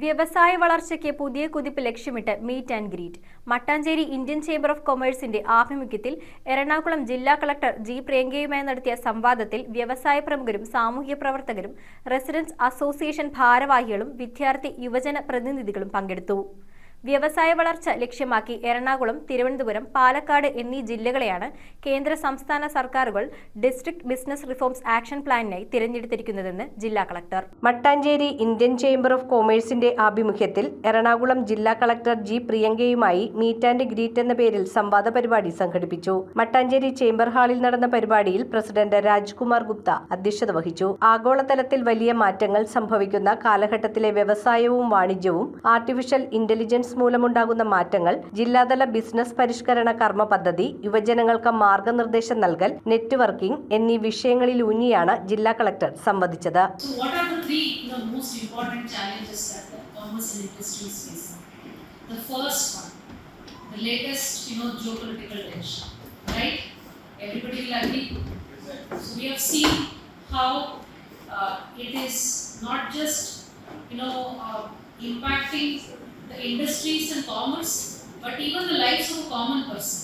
വ്യവസായ വളർച്ചയ്ക്ക് പുതിയ കുതിപ്പ് ലക്ഷ്യമിട്ട് meet and greet Mattancherry Indian chamber of കൊമേഴ്സിന്റെ ആഭിമുഖ്യത്തിൽ എറണാകുളം ജില്ലാ കളക്ടർ ജി പ്രിയങ്കയുമായി നടത്തിയ സംവാദത്തിൽ വ്യവസായ പ്രമുഖരും സാമൂഹ്യ പ്രവർത്തകരും റെസിഡൻസ് അസോസിയേഷൻ ഭാരവാഹികളും വിദ്യാർത്ഥി യുവജന പ്രതിനിധികളും പങ്കെടുത്തു. വ്യവസായ വളർച്ച ലക്ഷ്യമാക്കി എറണാകുളം, തിരുവനന്തപുരം, പാലക്കാട് എന്നീ ജില്ലകളെയാണ് കേന്ദ്ര സംസ്ഥാന സർക്കാരുകൾ ഡിസ്ട്രിക്ട് ബിസിനസ് റിഫോംസ് ആക്ഷൻ പ്ലാനിനായി തിരഞ്ഞെടുത്തിരിക്കുന്നതെന്ന് ജില്ലാ collector. Mattancherry Indian chamber of കൊമേഴ്സിന്റെ ആഭിമുഖ്യത്തിൽ എറണാകുളം ജില്ലാ കളക്ടർ ജി പ്രിയങ്കയുമായി മീറ്റ് ആൻഡ് ഗ്രീറ്റ് എന്ന പേരിൽ സംവാദ പരിപാടി സംഘടിപ്പിച്ചു. മട്ടാഞ്ചേരി ചേംബർ ഹാളിൽ നടന്ന പരിപാടിയിൽ പ്രസിഡന്റ് രാജ്കുമാർ ഗുപ്ത അധ്യക്ഷത വഹിച്ചു. ആഗോളതലത്തിൽ വലിയ മാറ്റങ്ങൾ സംഭവിക്കുന്ന കാലഘട്ടത്തിലെ വ്യവസായവും വാണിജ്യവും ആർട്ടിഫിഷ്യൽ ഇന്റലിജൻസ് മൂലമുണ്ടാകുന്ന മാറ്റങ്ങൾ, ജില്ലാതല ബിസിനസ് പരിഷ്കരണ കർമ്മ പദ്ധതി, യുവജനങ്ങൾക്ക് മാർഗനിർദ്ദേശം നൽകൽ, നെറ്റ്വർക്കിംഗ് എന്നീ വിഷയങ്ങളിലൂന്നിയാണ് ജില്ലാ collector സംവദിച്ചത്. Impacting the industries and commerce, but even the lives of a common person.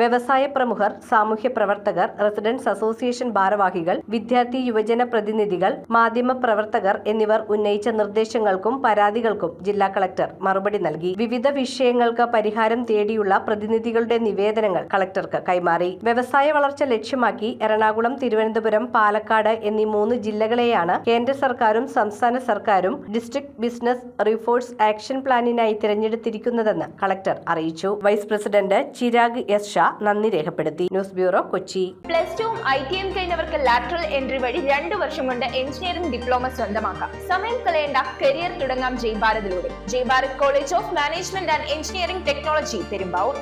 വ്യവസായ പ്രമുഖർ, സാമൂഹ്യ പ്രവർത്തകർ, റെസിഡൻസ് അസോസിയേഷൻ ഭാരവാഹികൾ, വിദ്യാർത്ഥി യുവജന പ്രതിനിധികൾ, മാധ്യമ പ്രവർത്തകർ എന്നിവർ ഉന്നയിച്ച നിർദ്ദേശങ്ങൾക്കും പരാതികൾക്കും ജില്ലാ കളക്ടർ മറുപടി നൽകി. വിവിധ വിഷയങ്ങൾക്ക് പരിഹാരം തേടിയുള്ള പ്രതിനിധികളുടെ നിവേദനങ്ങൾ കളക്ടർക്ക് കൈമാറി. വ്യവസായ വളർച്ച ലക്ഷ്യമാക്കി എറണാകുളം, തിരുവനന്തപുരം, പാലക്കാട് എന്നീ 3 ജില്ലകളെയാണ് കേന്ദ്ര സർക്കാരും സംസ്ഥാന സർക്കാരും ഡിസ്ട്രിക്ട് ബിസിനസ് റിഫോംസ് ആക്ഷൻ പ്ലാനിനായി തിരഞ്ഞെടുത്തിരിക്കുന്നതെന്ന് കളക്ടർ അറിയിച്ചു. Vice president Chirag S Shah നന്ദി രേഖപ്പെടുത്തി. News bureau, Kochi. +2 ITM കഴിഞ്ഞവർക്ക് ലാറ്ററൽ എൻട്രി വഴി 2 വർഷം കൊണ്ട് എഞ്ചിനീയറിംഗ് ഡിപ്ലോമ സ്വന്തമാക്കാം. സമയം കളയേണ്ട, കരിയർ തുടങ്ങാം ജയ് ഭാരതിലൂടെ. Jai Bharat college of management and engineering technology, Perumbavoor.